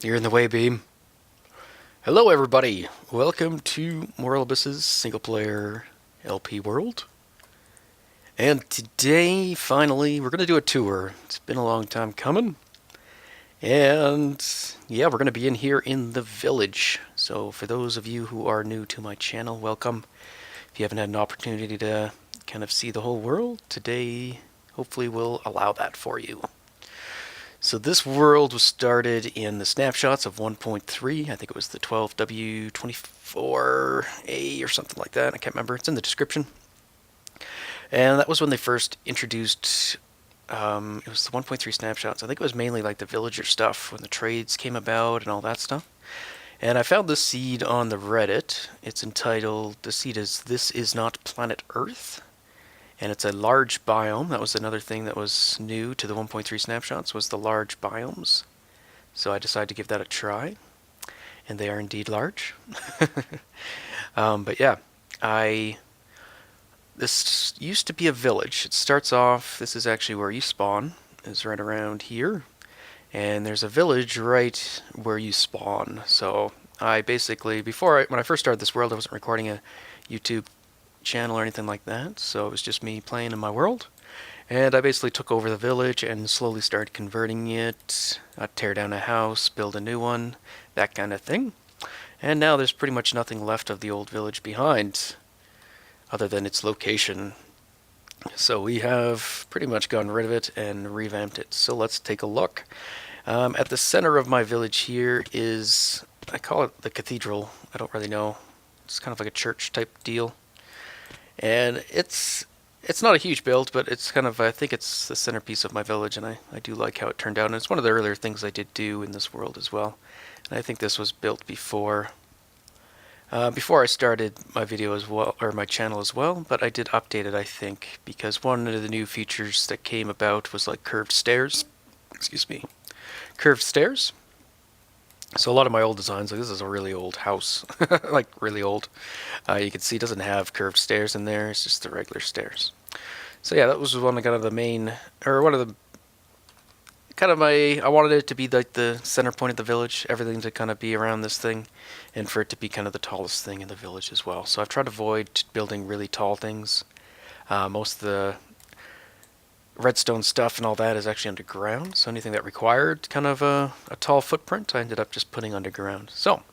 You're in the way, Beam. Hello, everybody. Welcome to Morilibus's single-player LP world. And today, finally, we're going to do a tour. It's been a long time coming. And yeah, we're going to be in here in the village. So for those of you who are new to my channel, welcome. If you haven't had an opportunity to kind of see the whole world, today hopefully will allow that for you. So this world was started in the snapshots of 1.3. I think it was the 12W24A or something like that. I can't remember. It's in the description. And that was when they first introduced, it was the 1.3 snapshots. I think it was mainly like the villager stuff when the trades came about and all that stuff. And I found this seed on the Reddit. It's entitled, the seed is This Is Not Planet Earth. And it's a large biome. That was another thing that was new to the 1.3 snapshots, was the large biomes. So I decided to give that a try. And they are indeed large. But yeah, this used to be a village. It starts off, this is actually where you spawn, is right around here. And there's a village right where you spawn. So I basically, when I first started this world, I wasn't recording a YouTube channel or anything like that, so it was just me playing in my world, and I basically took over the village and slowly started converting it. I'd tear down a house, build a new one, that kind of thing, and now there's pretty much nothing left of the old village behind other than its location. So we have pretty much gotten rid of it and revamped it. So let's take a look. At the center of my village here is, I call it the cathedral. I don't really know, it's kind of like a church type deal. And it's not a huge build, but it's kind of, I think it's the centerpiece of my village, and I do like how it turned out. And it's one of the earlier things I did do in this world as well. And I think this was built before I started my video as well, or my channel as well, but I did update it, I think, because one of the new features that came about was like curved stairs. Excuse me. Curved stairs. So a lot of my old designs, like this is a really old house, like really old. You can see it doesn't have curved stairs in there, it's just the regular stairs. So yeah, that was one of kind of the main, or one of the, kind of I wanted it to be like the center point of the village, everything to kind of be around this thing, and for it to be kind of the tallest thing in the village as well. So I've tried to avoid building really tall things. Most of the redstone stuff and all that is actually underground, so anything that required kind of a tall footprint I ended up just putting underground. So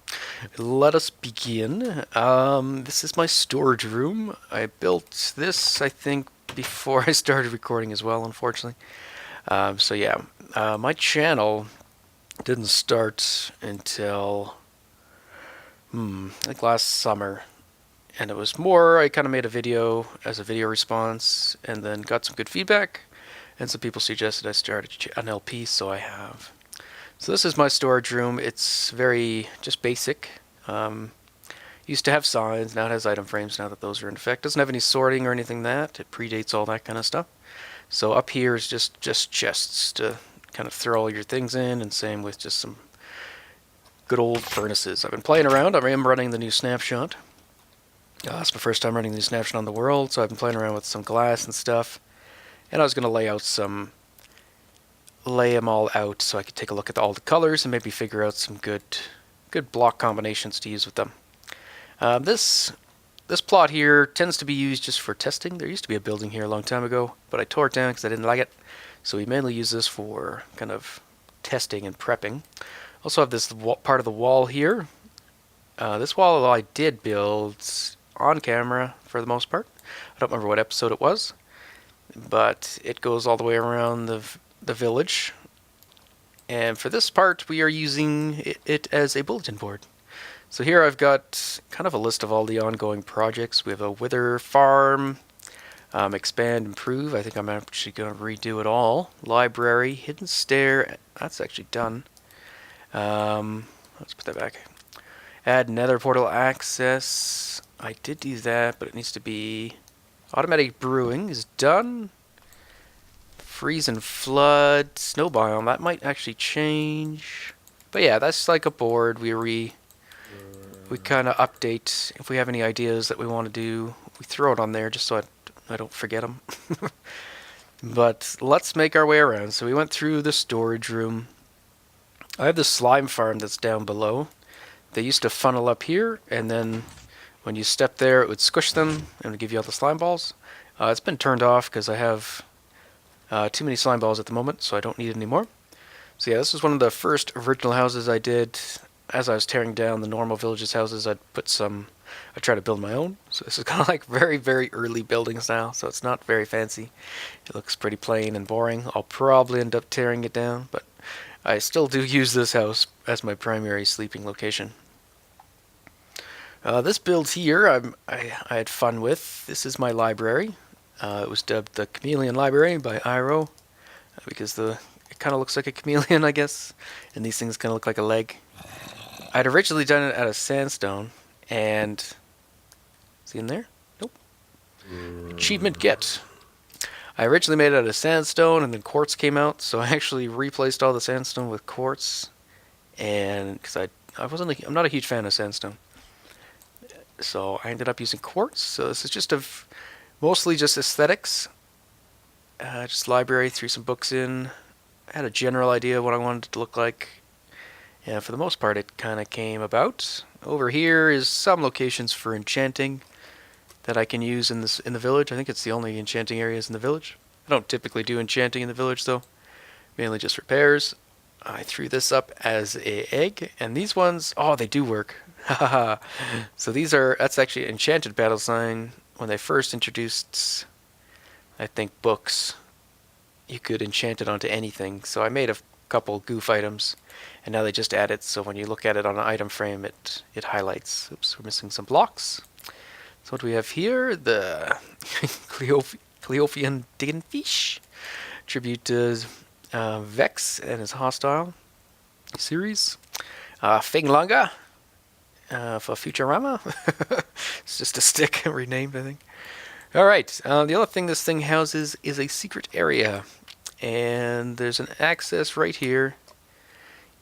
let us begin. This is my storage room. I built this, I think, before I started recording as well, unfortunately. So yeah, my channel didn't start until I think last summer. And it was more, I kind of made a video as a video response and then got some good feedback. And some people suggested I start an LP, so I have. So this is my storage room. It's very just basic. Used to have signs, now it has item frames now that those are in effect. Doesn't have any sorting or anything that. It predates all that kind of stuff. So up here is just chests to kind of throw all your things in, and same with just some good old furnaces. I've been playing around. I am running the new snapshot. It's my first time running the new snapshot on the world, so I've been playing around with some glass and stuff. And I was going to lay them all out so I could take a look at all the colors and maybe figure out some good block combinations to use with them. This plot here tends to be used just for testing. There used to be a building here a long time ago, but I tore it down because I didn't like it. So we mainly use this for kind of testing and prepping. Also have this part of the wall here. This wall I did build on camera for the most part. I don't remember what episode it was, but it goes all the way around the village. And for this part, we are using it as a bulletin board. So here I've got kind of a list of all the ongoing projects. We have a wither farm, expand, improve. I think I'm actually going to redo it all. Library, hidden stair. That's actually done. Let's put that back. Add nether portal access. I did do that, but it needs to be... Automatic brewing is done. Freeze and flood. Snow biome. That might actually change. But yeah, that's like a board. We kind of update if we have any ideas that we want to do. We throw it on there just so I don't forget them. But let's make our way around. So we went through the storage room. I have this slime farm that's down below. They used to funnel up here, and then when you step there, it would squish them and it would give you all the slime balls. It's been turned off because I have too many slime balls at the moment, so I don't need it anymore. So yeah, this was one of the first original houses I did. As I was tearing down the normal villages' houses, I tried to build my own. So this is kind of like very, very early buildings now, so it's not very fancy. It looks pretty plain and boring. I'll probably end up tearing it down, but I still do use this house as my primary sleeping location. This build here I had fun with. This is my library. It was dubbed the Chameleon Library by Iro because it kind of looks like a chameleon, I guess, and these things kind of look like a leg. I'd originally done it out of sandstone, and see in there? Nope. Achievement get. I originally made it out of sandstone, and then quartz came out, so I actually replaced all the sandstone with quartz, and because I'm not a huge fan of sandstone, so I ended up using quartz. So this is just mostly just aesthetics. Just library, threw some books in. I had a general idea of what I wanted it to look like. And for the most part, it kind of came about. Over here is some locations for enchanting that I can use in the village. I think it's the only enchanting areas in the village. I don't typically do enchanting in the village, though. Mainly just repairs. I threw this up as an egg, and these ones, oh, they do work. Haha. So that's actually enchanted battle sign. When they first introduced, I think, books, you could enchant it onto anything. So I made a couple goof items, and now they just add it, so when you look at it on an item frame, it highlights. Oops, we're missing some blocks. So what do we have here? The Cleophian Diggingfish. Tribute to Vex and his hostile series. Finglanga for Futurama. It's just a stick renamed, I think. Alright, the other thing this thing houses is a secret area. And there's an access right here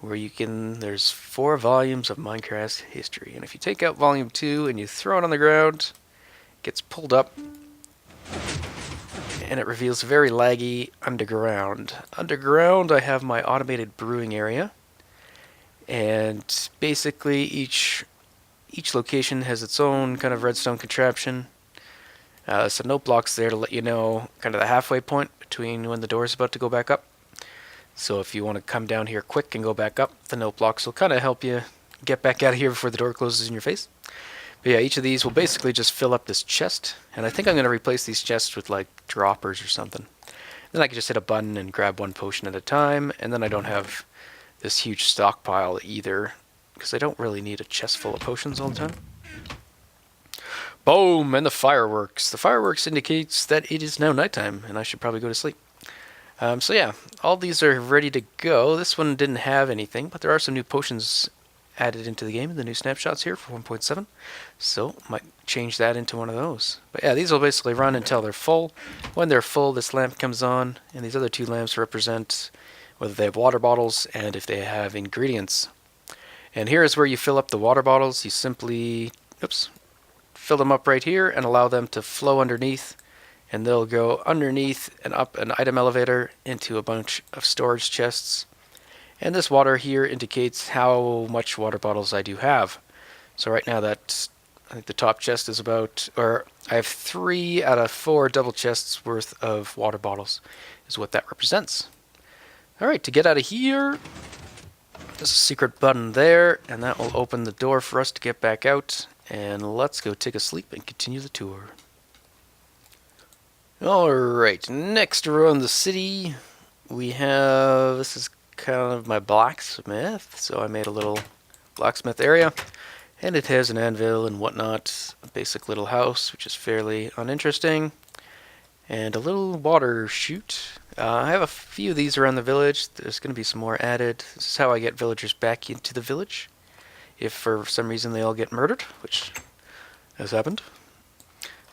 where there's 4 volumes of Minecraft's history. And if you take out volume 2 and you throw it on the ground, it gets pulled up and it reveals very laggy underground. Underground, I have my automated brewing area. And basically each location has its own kind of redstone contraption. So note blocks there to let you know kind of the halfway point between when the door is about to go back up. So if you want to come down here quick and go back up, the note blocks will kind of help you get back out of here before the door closes in your face. But yeah, each of these will basically just fill up this chest. And I think I'm going to replace these chests with like droppers or something. Then I can just hit a button and grab 1 potion at a time. And then I don't have this huge stockpile either, because I don't really need a chest full of potions all the time. Boom! And the fireworks. The fireworks indicates that it is now nighttime, and I should probably go to sleep. So yeah, all these are ready to go. This one didn't have anything, but there are some new potions added into the game, the new snapshots here for 1.7. So might change that into one of those. But yeah, these will basically run until they're full. When they're full, this lamp comes on, and these other 2 lamps represent whether they have water bottles and if they have ingredients. And here is where you fill up the water bottles. You simply, fill them up right here and allow them to flow underneath, and they'll go underneath and up an item elevator into a bunch of storage chests. And this water here indicates how much water bottles I do have. So right now I think the top chest is I have 3 out of 4 double chests worth of water bottles is what that represents. Alright, to get out of here, there's a secret button there, and that will open the door for us to get back out. And let's go take a sleep and continue the tour. Alright, next around the city, this is kind of my blacksmith. So I made a little blacksmith area, and it has an anvil and whatnot. A basic little house, which is fairly uninteresting. And a little water chute. I have a few of these around the village. There's going to be some more added. This is how I get villagers back into the village. If for some reason they all get murdered, which has happened.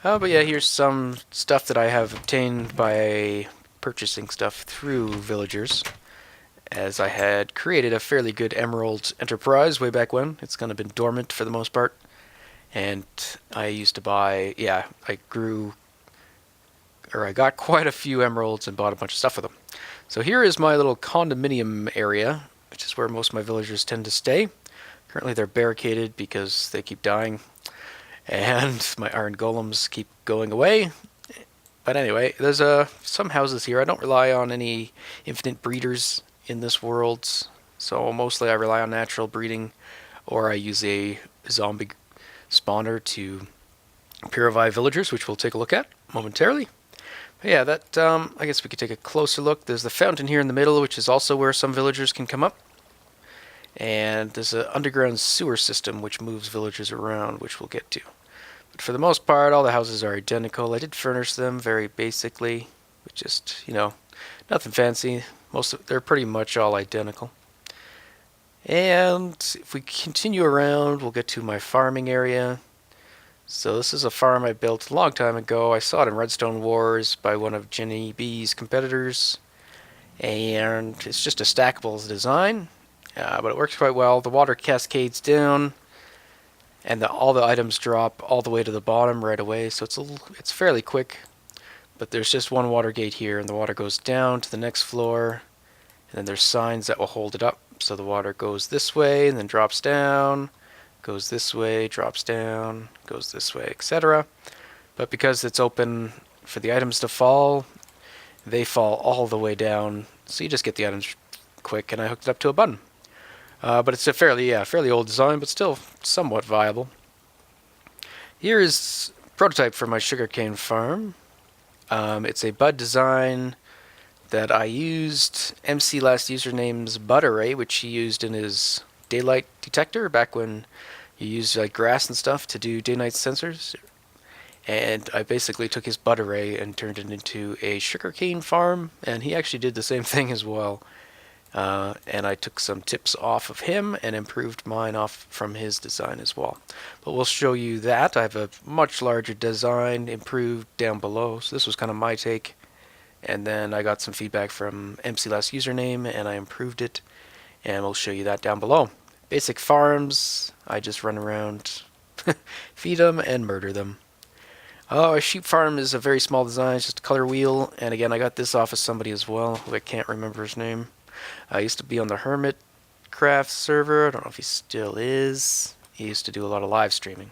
But yeah, here's some stuff that I have obtained by purchasing stuff through villagers, as I had created a fairly good emerald enterprise way back when. It's kind of been dormant for the most part. And I used to buy, I got quite a few emeralds and bought a bunch of stuff with them. So here is my little condominium area, which is That's where most of my villagers tend to stay. Currently they're barricaded because they keep dying, and my iron golems keep going away. But anyway, there's some houses here. I don't rely on any infinite breeders in this world, so mostly I rely on natural breeding, or I use a zombie spawner to purify villagers, which we'll take a look at momentarily. But yeah, that I guess we could take a closer look. There's the fountain here in the middle, which is also where some villagers can come up. And there's an underground sewer system which moves villagers around, which we'll get to. But for the most part, all the houses are identical. I did furnish them very basically, with just, nothing fancy. They're pretty much all identical. And if we continue around, we'll get to my farming area. So this is a farm I built a long time ago. I saw it in Redstone Wars by one of Jenny B's competitors. And it's just a stackable design, but it works quite well. The water cascades down, and all the items drop all the way to the bottom right away. So it's fairly quick. But there's just one water gate here, and the water goes down to the next floor. And then there's signs that will hold it up. So the water goes this way and then drops down. Goes this way, drops down, goes this way, etc. But because it's open for the items to fall, they fall all the way down, so you just get the items quick, and I hooked it up to a button. But it's a fairly old design, but still somewhat viable. Here is a prototype for my sugarcane farm. It's a bud design that I used MC last username's bud array, which he used in his daylight detector back when you used like grass and stuff to do day-night sensors. And I basically took his bud array and turned it into a sugarcane farm, and he actually did the same thing as well. And I took some tips off of him and improved mine off from his design as well. But we'll show you that. I have a much larger design improved down below. So this was kind of my take. And then I got some feedback from MC last username, and I improved it. And we'll show you that down below. Basic farms, I just run around, feed them, and murder them. A sheep farm is a very small design, it's just a color wheel, and again I got this off of somebody as well, who I can't remember his name. I used to be on the Hermitcraft server, I don't know if he still is. He used to do a lot of live streaming,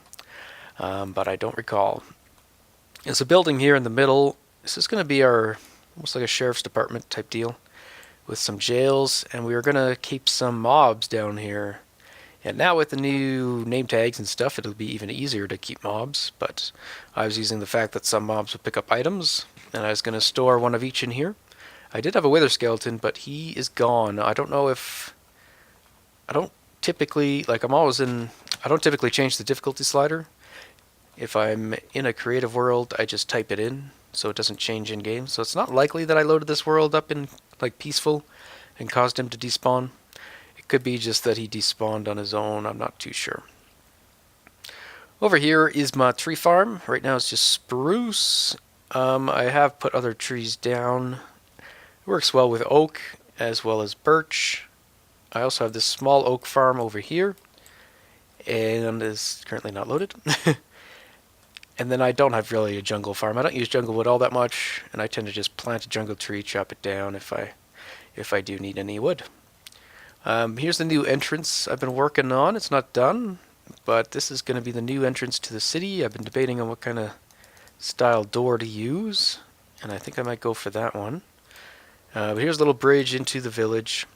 but I don't recall. There's a building here in the middle. This is going to be our, almost like a sheriff's department type deal, with some jails, and we were going to keep some mobs down here. And now with the new name tags and stuff, it'll be even easier to keep mobs, but I was using the fact that some mobs would pick up items, and I was going to store one of each in here. I did have a wither skeleton, but he is gone. I don't know if... I don't typically change the difficulty slider. If I'm in a creative world, I just type it in, so it doesn't change in-game. So it's not likely that I loaded this world up in like peaceful and caused him to despawn. It could be just that he despawned on his own, I'm not too sure. Over here is my tree farm. Right now it's just spruce. I have put other trees down. It works well with oak as well as birch. I also have this small oak farm over here, and is currently not loaded. And then I don't have really a jungle farm. I don't use jungle wood all that much, and I tend to just plant a jungle tree, chop it down if I do need any wood. Here's the new entrance I've been working on. It's not done, but this is going to be the new entrance to the city. I've been debating on what kind of style door to use, and I think I might go for that one. But here's a little bridge into the village,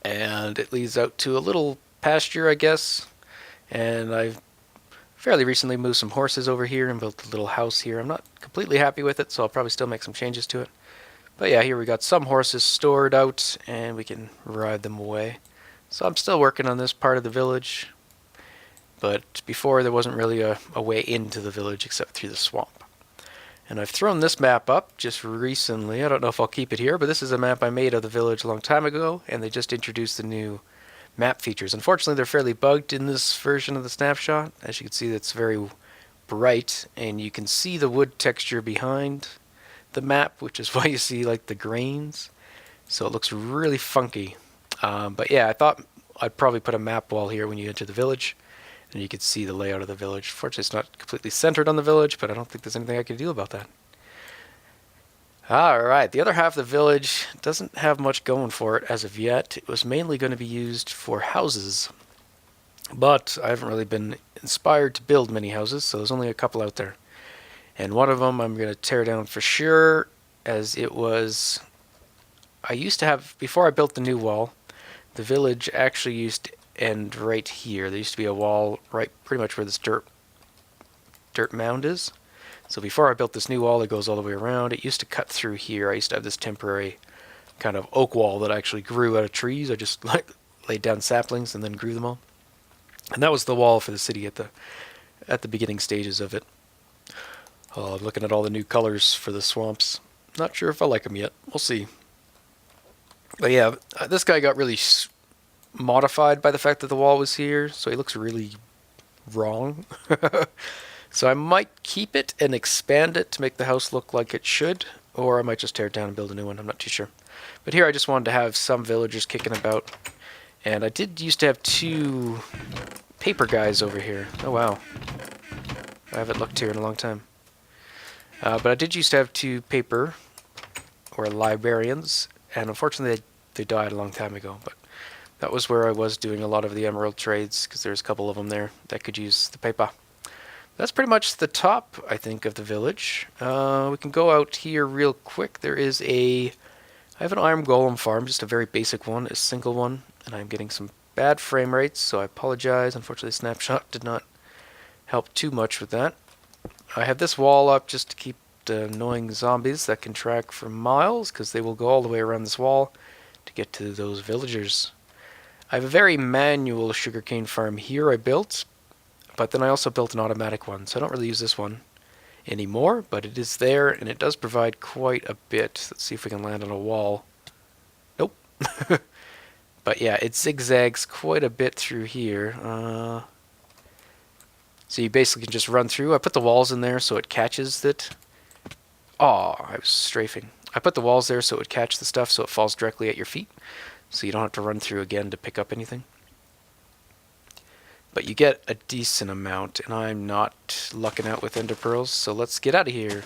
and it leads out to a little pasture, I guess. And I've fairly recently moved some horses over here and built a little house here. I'm not completely happy with it, so I'll probably still make some changes to it. But yeah, here we got some horses stored out, and we can ride them away. So I'm still working on this part of the village, but before there wasn't really a way into the village except through the swamp. And I've thrown this map up just recently. I don't know if I'll keep it here, but this is a map I made of the village a long time ago, and they just introduced the new map features. Unfortunately, they're fairly bugged in this version of the snapshot. As you can see, it's very bright, and you can see the wood texture behind the map, which is why you see like the grains. So it looks really funky. But yeah, I thought I'd probably put a map wall here when you enter the village, and you could see the layout of the village. Fortunately, it's not completely centered on the village, but I don't think there's anything I can do about that. Alright, the other half of the village doesn't have much going for it as of yet. It was mainly going to be used for houses, but I haven't really been inspired to build many houses, so there's only a couple out there. And one of them I'm going to tear down for sure, as it was... I used to have, before I built the new wall, the village actually used to end right here. There used to be a wall right pretty much where this dirt mound is. So before I built this new wall that goes all the way around, it used to cut through here. I used to have this temporary kind of oak wall that actually grew out of trees. I just laid down saplings and then grew them all. And that was the wall for the city at the beginning stages of it. Oh, I'm looking at all the new colors for the swamps. Not sure if I like them yet. We'll see. But yeah, this guy got really modified by the fact that the wall was here, so he looks really wrong. So I might keep it and expand it to make the house look like it should, or I might just tear it down and build a new one. I'm not too sure. But here I just wanted to have some villagers kicking about. And I did used to have 2 paper guys over here. Oh wow. I haven't looked here in a long time. But I did used to have 2 paper, or librarians, and unfortunately they died a long time ago. But that was where I was doing a lot of the emerald trades, because there's a couple of them there that could use the paper. That's pretty much the top, I think, of the village. We can go out here real quick. There is I have an iron golem farm, just a very basic one, a single one, and I'm getting some bad frame rates, so I apologize. Unfortunately, Snapshot did not help too much with that. I have this wall up just to keep the annoying zombies that can track for miles, because they will go all the way around this wall to get to those villagers. I have a very manual sugarcane farm here I built, but then I also built an automatic one, so I don't really use this one anymore, but it is there, and it does provide quite a bit. Let's see if we can land on a wall. Nope. But yeah, it zigzags quite a bit through here. So you basically can just run through. I put the walls in there so it catches it. Oh, I was strafing. I put the walls there so it would catch the stuff so it falls directly at your feet, so you don't have to run through again to pick up anything. But you get a decent amount, and I'm not lucking out with ender pearls, so let's get out of here.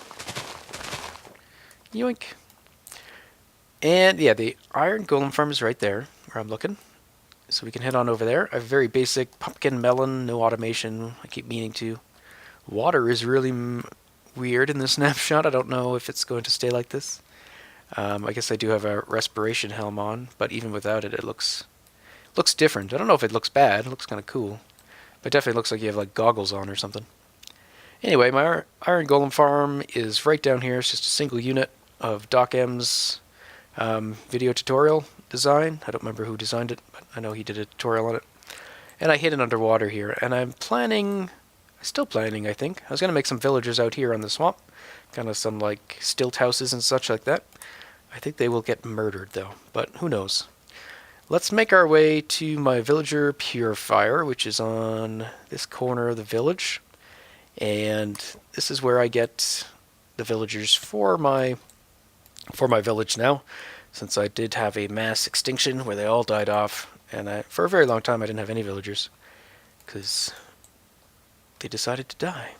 Yoink. And yeah, the iron golem farm is right there, where I'm looking. So we can head on over there. I have very basic pumpkin melon, no automation. I keep meaning to. Water is really weird in this snapshot. I don't know if it's going to stay like this. I guess I do have a respiration helm on, but even without it, it looks different. I don't know if it looks bad. It looks kind of cool. But it definitely looks like you have like goggles on or something. Anyway, my iron golem farm is right down here. It's just a single unit of Doc M's video tutorial design. I don't remember who designed it, but I know he did a tutorial on it. And I hid it underwater here. And I'm still planning, I think. I was going to make some villagers out here on the swamp. Kind of some like stilt houses and such like that. I think they will get murdered though, but who knows. Let's make our way to my villager purifier, which is on this corner of the village. And this is where I get the villagers for my village now, since I did have a mass extinction where they all died off, and for a very long time I didn't have any villagers because they decided to die.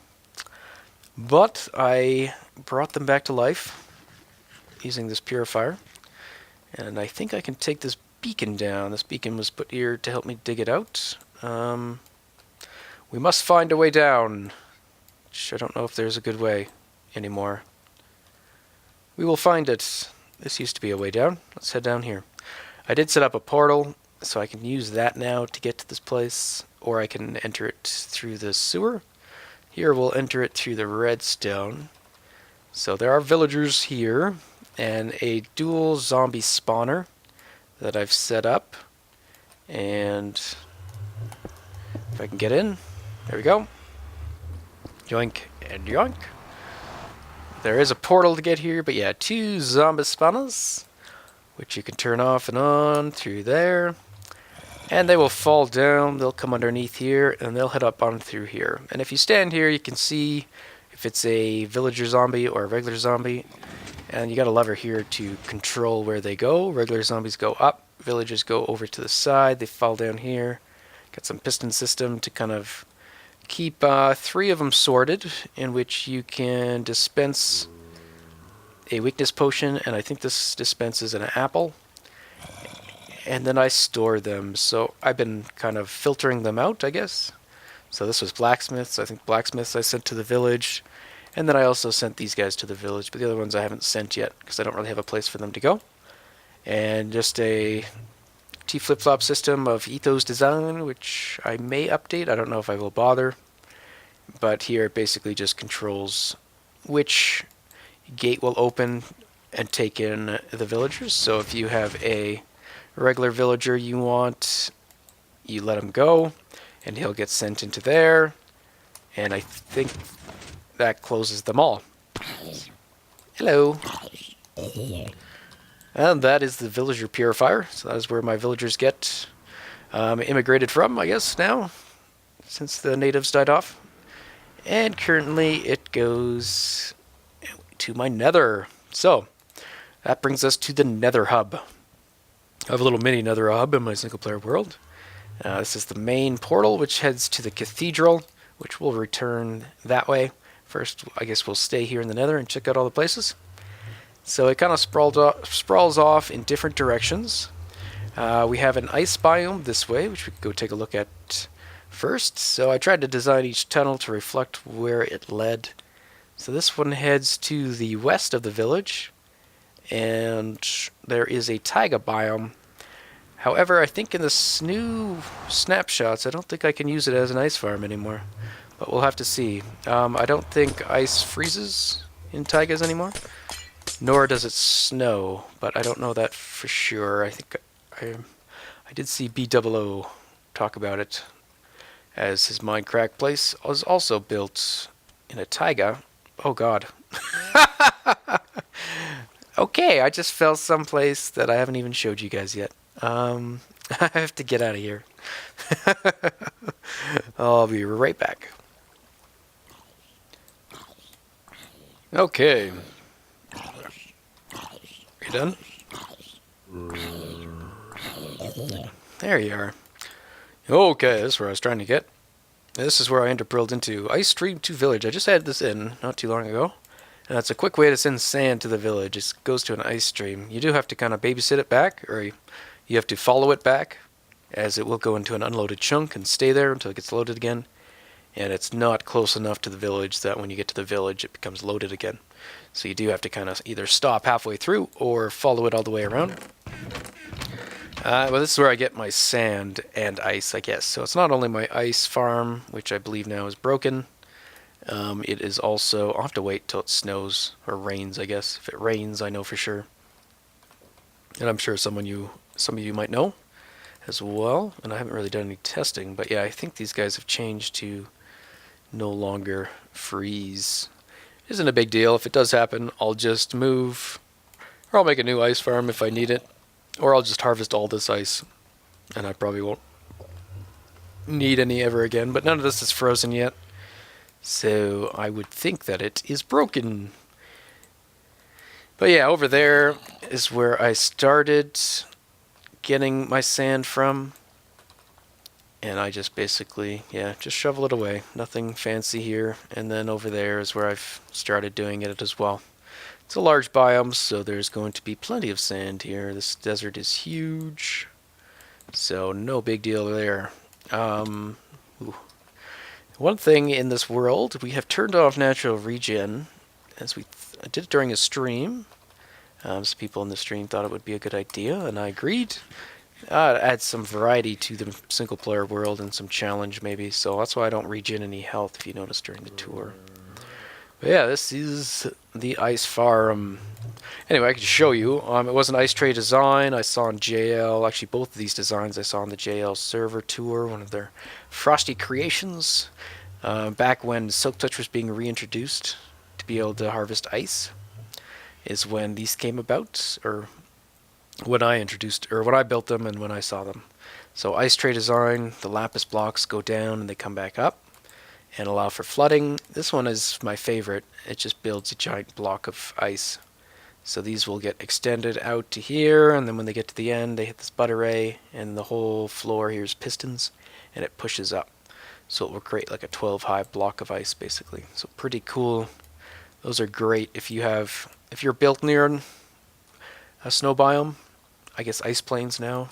But I brought them back to life using this purifier, and I think I can take this beacon down. This beacon was put here to help me dig it out. We must find a way down, which I don't know if there's a good way anymore. We will find it. This used to be a way down. Let's head down here. I did set up a portal, so I can use that now to get to this place, or I can enter it through the sewer. Here we'll enter it through the redstone. So there are villagers here, and a dual zombie spawner that I've set up. And if I can get in, there we go. Yoink and yoink. There is a portal to get here, but yeah, 2 zombie spawners, which you can turn off and on through there. And they will fall down, they'll come underneath here, and they'll head up on through here. And if you stand here, you can see if it's a villager zombie or a regular zombie. And you got a lever here to control where they go. Regular zombies go up, villagers go over to the side, they fall down here. Got some piston system to kind of keep 3 of them sorted, in which you can dispense a weakness potion, and I think this dispenses an apple. And then I store them. So I've been kind of filtering them out, I guess. So this was blacksmiths. I think blacksmiths I sent to the village. And then I also sent these guys to the village, but the other ones I haven't sent yet because I don't really have a place for them to go. And just a T flip-flop system of Ethos design, which I may update. I don't know if I will bother. But here it basically just controls which gate will open and take in the villagers. So if you have a regular villager you want, you let him go, and he'll get sent into there. And I think that closes them all. Hello. And that is the villager purifier. So that is where my villagers get immigrated from, I guess, now, since the natives died off. And currently it goes to my nether. So that brings us to the nether hub. I have a little mini nether hub in my single player world. This is the main portal, which heads to the cathedral, which will return that way. First, I guess we'll stay here in the nether and check out all the places. So it kind of sprawls off in different directions. We have an ice biome this way, which we could go take a look at first. So I tried to design each tunnel to reflect where it led. So this one heads to the west of the village, and there is a taiga biome. However, I think in the new snapshots, I don't think I can use it as an ice farm anymore. But we'll have to see. I don't think ice freezes in taigas anymore, nor does it snow, but I don't know that for sure. I think I did see B00 talk about it, as his Minecraft place was also built in a taiga. Oh god. Okay, I just fell someplace that I haven't even showed you guys yet. I have to get out of here. I'll be right back. Okay. You done? There you are. Okay, this is where I was trying to get. This is where I drilled into Ice Stream to Village. I just added this in not too long ago. And that's a quick way to send sand to the village. It goes to an ice stream. You do have to kind of babysit it back, or you have to follow it back, as it will go into an unloaded chunk and stay there until it gets loaded again. And it's not close enough to the village that when you get to the village it becomes loaded again. So you do have to kind of either stop halfway through or follow it all the way around. Well, this is where I get my sand and ice, I guess. So it's not only my ice farm, which I believe now is broken. It is also... I'll have to wait till it snows or rains, I guess. If it rains, I know for sure. And I'm sure some of you might know as well. And I haven't really done any testing, but yeah, I think these guys have changed to no longer freeze. Isn't a big deal. If it does happen, I'll just move, or I'll make a new ice farm if I need it, or I'll just harvest all this ice, and I probably won't need any ever again. But none of this is frozen yet, so I would think that it is broken. But yeah, over there is where I started getting my sand from. And I just basically, yeah, just shovel it away. Nothing fancy here. And then over there is where I've started doing it as well. It's a large biome, so there's going to be plenty of sand here. This desert is huge, so no big deal there. One thing in this world, we have turned off natural regen, as I did it during a stream. Some people in the stream thought it would be a good idea, and I agreed. Add some variety to the single player world and some challenge maybe, so that's why I don't regen any health if you notice during the tour. But yeah, this is the ice farm. Anyway, I can show you. It was an ice tray design I saw on JL. Actually, both of these designs I saw on the JL server tour, one of their frosty creations. Back when Silk Touch was being reintroduced to be able to harvest ice, is when these came about, or when I built them and when I saw them. So ice tray design, the lapis blocks go down and they come back up and allow for flooding. This one is my favorite. It just builds a giant block of ice. So these will get extended out to here, and then when they get to the end, they hit this butt array, and the whole floor here is pistons, and it pushes up. So it will create like a 12 high block of ice basically. So pretty cool. Those are great if you have if you're built near a snow biome, I guess ice plains now,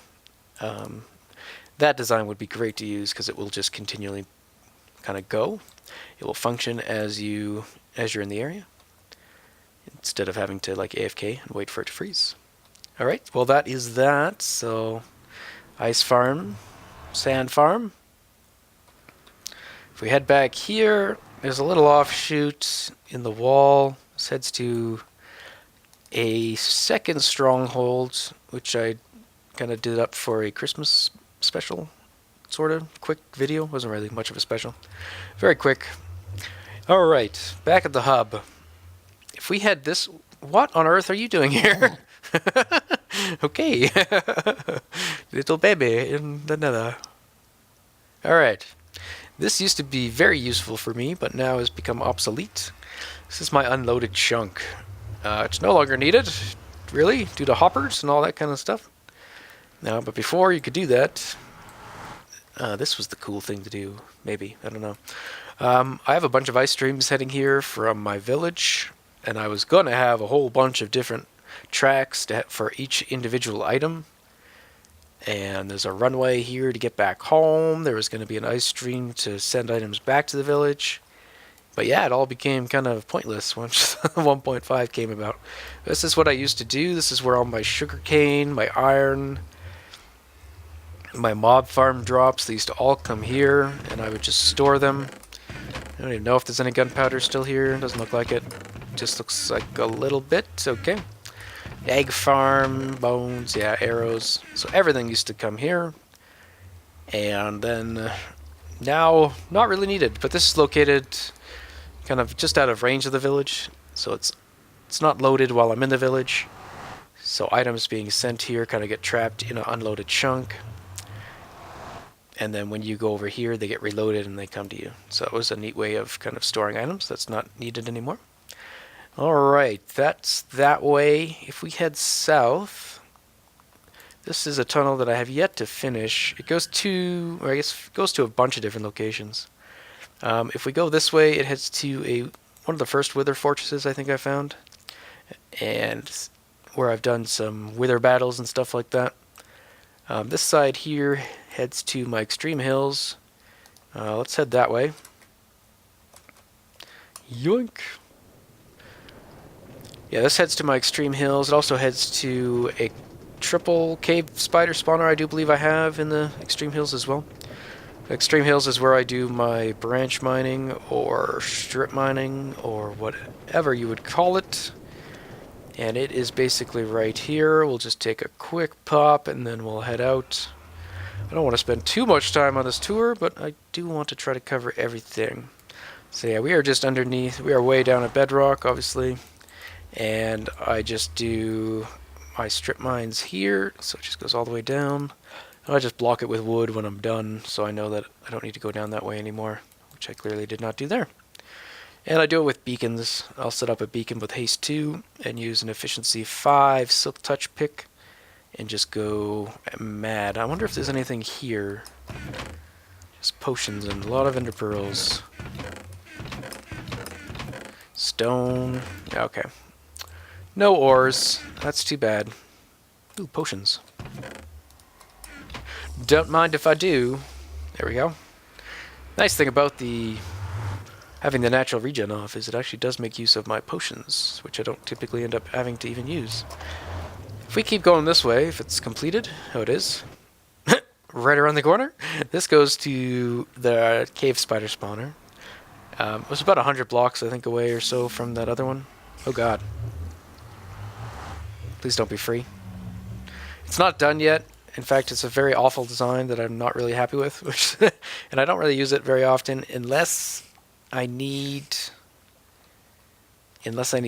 that design would be great to use because it will just continually kind of go. It will function as you're in the area instead of having to like AFK and wait for it to freeze. All right, well that is that. So ice farm, sand farm. If we head back here, there's a little offshoot in the wall. This heads to a second stronghold, which I kind of did up for a Christmas special, sort of quick video. Wasn't really much of a special. Very quick. All right, back at the hub. If we had this, what on earth are you doing here? Okay, little baby in the nether. All right, this used to be very useful for me, but now has become obsolete. This is my unloaded chunk. It's no longer needed, really, due to hoppers and all that kind of stuff. Now, but before you could do that, this was the cool thing to do, maybe, I don't know. I have a bunch of ice streams heading here from my village, and I was going to have a whole bunch of different tracks for each individual item. And there's a runway here to get back home. There was going to be an ice stream to send items back to the village. But yeah, it all became kind of pointless once 1.5 came about. This is what I used to do. This is where all my sugarcane, my iron, my mob farm drops, they used to all come here, and I would just store them. I don't even know if there's any gunpowder still here. Doesn't look like it. Just looks like a little bit. Okay. Egg farm, bones, yeah, arrows. So everything used to come here. And then now, not really needed. But this is located kind of just out of range of the village. So it's not loaded while I'm in the village. So items being sent here kind of get trapped in an unloaded chunk. And then when you go over here, they get reloaded and they come to you. So it was a neat way of kind of storing items that's not needed anymore. Alright, that's that way. If we head south, this is a tunnel that I have yet to finish. It goes to, or I guess it goes to a bunch of different locations. If we go this way, it heads to one of the first Wither fortresses I think I found. And where I've done some Wither battles and stuff like that. This side here heads to my extreme hills. Let's head that way. Yoink! Yeah, this heads to my extreme hills. It also heads to a triple cave spider spawner I do believe I have in the extreme hills as well. Extreme hills is where I do my branch mining or strip mining or whatever you would call it. And it is basically right here. We'll just take a quick pop and then we'll head out. I don't want to spend too much time on this tour, but I do want to try to cover everything. So yeah, we are just underneath. We are way down at bedrock, obviously. And I just do my strip mines here, so it just goes all the way down. And I just block it with wood when I'm done, so I know that I don't need to go down that way anymore, which I clearly did not do there. And I do it with beacons. I'll set up a beacon with haste 2 and use an efficiency 5 silk touch pick and just go mad. I wonder if there's anything here. Just potions and a lot of ender pearls. Stone. Yeah, okay. No ores. That's too bad. Ooh, potions. Don't mind if I do. There we go. Nice thing about having the natural regen off is it actually does make use of my potions, which I don't typically end up having to even use. If we keep going this way, if it's completed, oh it is, right around the corner, this goes to the cave spider spawner. It was about 100 blocks, I think, away or so from that other one. Oh god. Please don't be free. It's not done yet. In fact, it's a very awful design that I'm not really happy with, and I don't really use it very often unless I need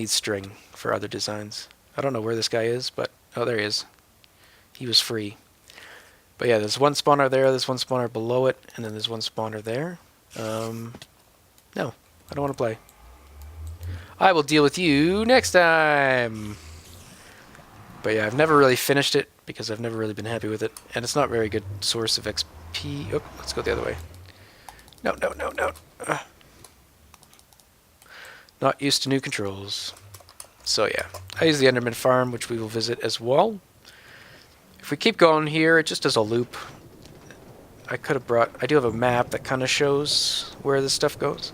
string for other designs. I don't know where this guy is, but oh, there he is. He was free. But yeah, there's one spawner there, there's one spawner below it, and then there's one spawner there. No, I don't want to play. I will deal with you next time. But yeah, I've never really finished it because I've never really been happy with it, and it's not a very good source of XP. Oh, let's go the other way. No. Not used to new controls. So yeah, I use the Enderman farm, which we will visit as well. If we keep going here, it just does a loop. I do have a map that kind of shows where this stuff goes.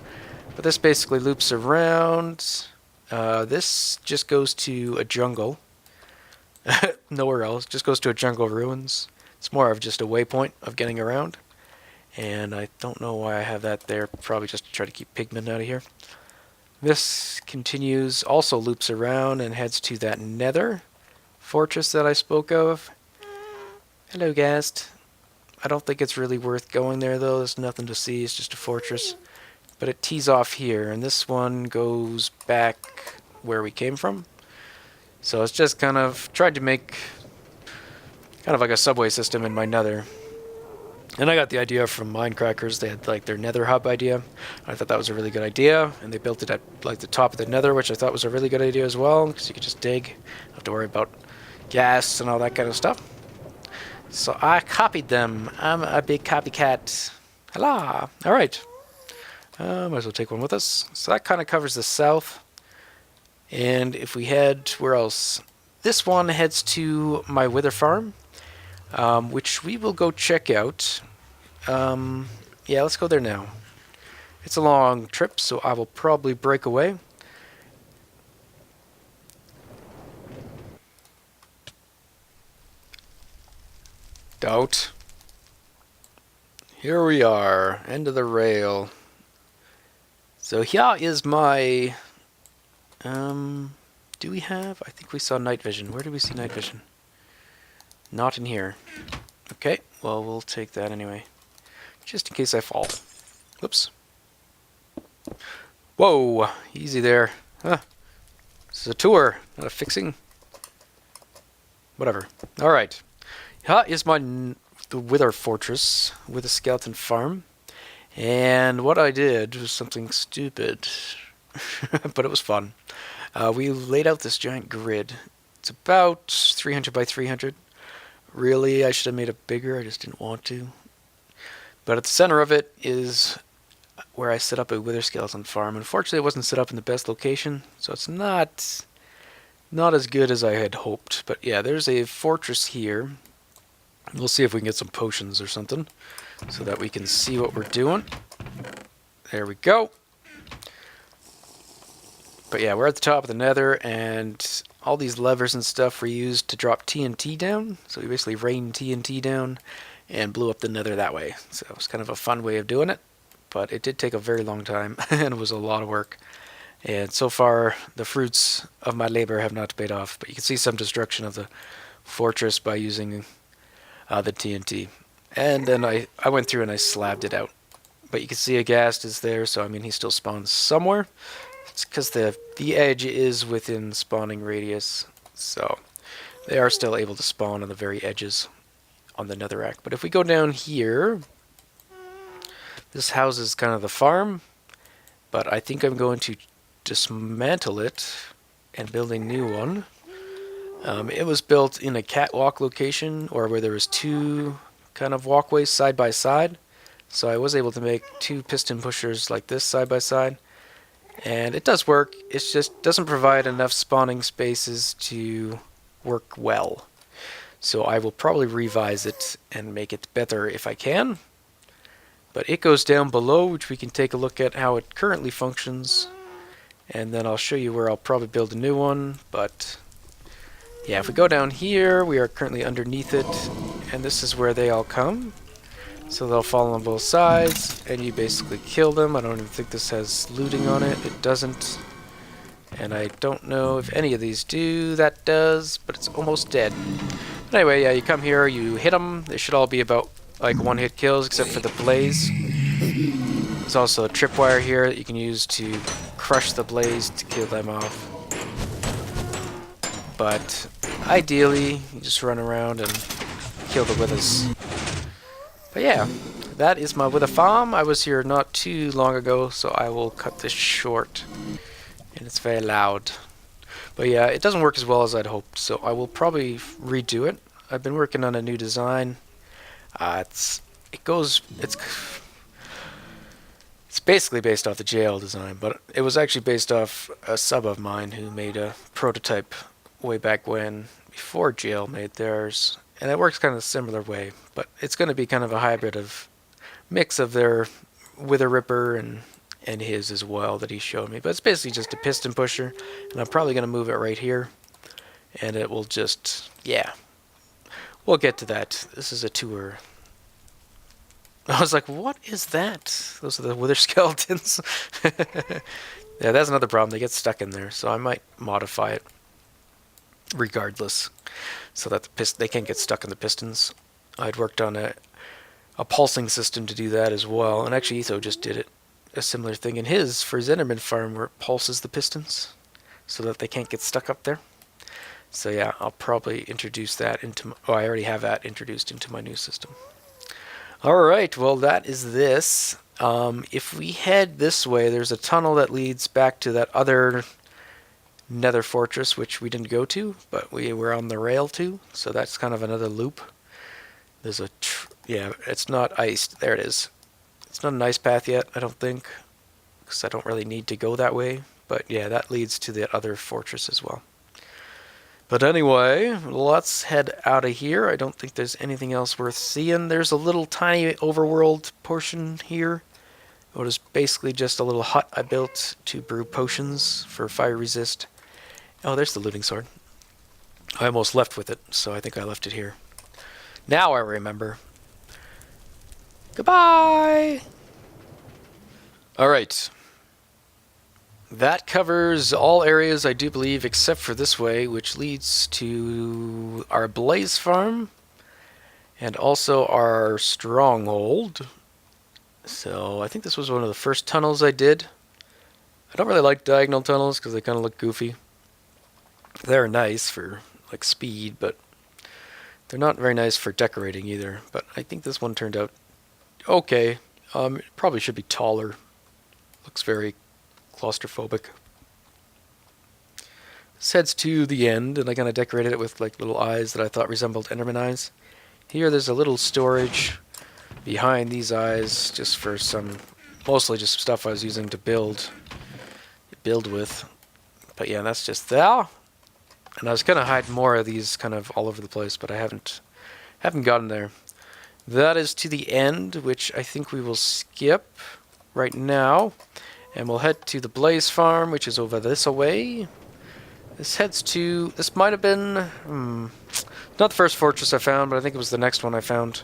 But this basically loops around. This just goes to a jungle. Nowhere else. Just goes to a jungle ruins. It's more of just a waypoint of getting around. And I don't know why I have that there. Probably just to try to keep pigmen out of here. This continues, also loops around and heads to that nether fortress that I spoke of. Hello, guest. I don't think it's really worth going there, though. There's nothing to see. It's just a fortress. But it tees off here, and this one goes back where we came from. So it's just kind of tried to make kind of like a subway system in my nether. And I got the idea from Minecrackers. They had like their nether hub idea. I thought that was a really good idea, and they built it at like the top of the nether, which I thought was a really good idea as well, because you could just dig, don't have to worry about gas and all that kind of stuff. So I copied them. I'm a big copycat. Hello. All right. Might as well take one with us. So that kind of covers the south. And if we head, where else? This one heads to my wither farm, which we will go check out. Yeah, let's go there now. It's a long trip, so I will probably break away. Doubt. Here we are, end of the rail. So here is my... do we have? I think we saw night vision. Where did we see night vision? Not in here. Okay, well, we'll take that anyway. Just in case I fall. Whoops. Whoa, easy there. Huh. This is a tour, not a fixing. Whatever. Alright. Here is the wither fortress with a skeleton farm. And what I did was something stupid. But it was fun. We laid out this giant grid. It's about 300 by 300. Really, I should have made it bigger. I just didn't want to. But at the center of it is where I set up a wither skeleton farm. Unfortunately, it wasn't set up in the best location, so it's not as good as I had hoped. But yeah, there's a fortress here. We'll see if we can get some potions or something so that we can see what we're doing. There we go. But yeah, we're at the top of the nether, and all these levers and stuff were used to drop TNT down. So we basically rained TNT down and blew up the nether that way. So it was kind of a fun way of doing it. But it did take a very long time, and it was a lot of work. And so far, the fruits of my labor have not paid off. But you can see some destruction of the fortress by using the TNT. And then I went through and I slabbed it out. But you can see a ghast is there, so I mean he still spawns somewhere. It's because the edge is within spawning radius, so they are still able to spawn on the very edges on the netherrack. But if we go down here, this houses kind of the farm, but I think I'm going to dismantle it and build a new one. It was built in a catwalk location, or where there was two kind of walkways side by side. So I was able to make two piston pushers like this side by side. And it does work, it just doesn't provide enough spawning spaces to work well. So I will probably revise it and make it better if I can. But it goes down below, which we can take a look at how it currently functions. And then I'll show you where I'll probably build a new one. But yeah, if we go down here, we are currently underneath it. And this is where they all come. So they'll fall on both sides, and you basically kill them. I don't even think this has looting on it. It doesn't. And I don't know if any of these do. That does, but it's almost dead. But anyway, yeah, you come here, you hit them. They should all be about like one-hit kills, except for the blaze. There's also a tripwire here that you can use to crush the blaze to kill them off. But ideally, you just run around and kill the withers. But yeah, that is my wither farm. I was here not too long ago, so I will cut this short. And it's very loud. But yeah, it doesn't work as well as I'd hoped, so I will probably redo it. I've been working on a new design. It's It's basically based off the jail design, but it was actually based off a sub of mine who made a prototype way back when, before jail made theirs. And it works kind of a similar way, but it's going to be kind of a hybrid of mix of their Wither Ripper and his as well that he showed me. But it's basically just a piston pusher, and I'm probably going to move it right here, and it will just, yeah. We'll get to that. This is a tour. I was like, what is that? Those are the wither skeletons. Yeah, that's another problem. They get stuck in there, so I might modify it regardless, so that they can't get stuck in the pistons. I'd worked on a pulsing system to do that as well, and actually Etho just did it, a similar thing in his, for his Enderman farm, where it pulses the pistons so that they can't get stuck up there. So yeah, I'll probably introduce that into, I already have that introduced into my new system. Alright, well that is this. If we head this way, there's a tunnel that leads back to that other nether fortress, which we didn't go to, but we were on the rail to, so that's kind of another loop. There's a, yeah, it's not iced. There it is. It's not an ice path yet, I don't think, because I don't really need to go that way. But yeah, that leads to the other fortress as well. But anyway, let's head out of here. I don't think there's anything else worth seeing. There's a little tiny overworld portion here. It was basically just a little hut I built to brew potions for fire resist. Oh, there's the looting sword. I almost left with it, so I think I left it here. Now I remember. Goodbye! Alright. That covers all areas, I do believe, except for this way, which leads to our Blaze Farm and also our Stronghold. So I think this was one of the first tunnels I did. I don't really like diagonal tunnels because they kind of look goofy. They're nice for like speed, but they're not very nice for decorating either. But I think this one turned out okay. It probably should be taller. Looks very claustrophobic. This heads to the end, and I kind of decorated it with like little eyes that I thought resembled Enderman eyes. Here there's a little storage behind these eyes, just for some, mostly just stuff I was using to build with. But yeah, that's just there. And I was gonna hide more of these kind of all over the place, but I haven't gotten there. That is to the end, which I think we will skip right now. And we'll head to the Blaze Farm, which is over this away. This heads to, this might have been, not the first fortress I found, but I think it was the next one I found.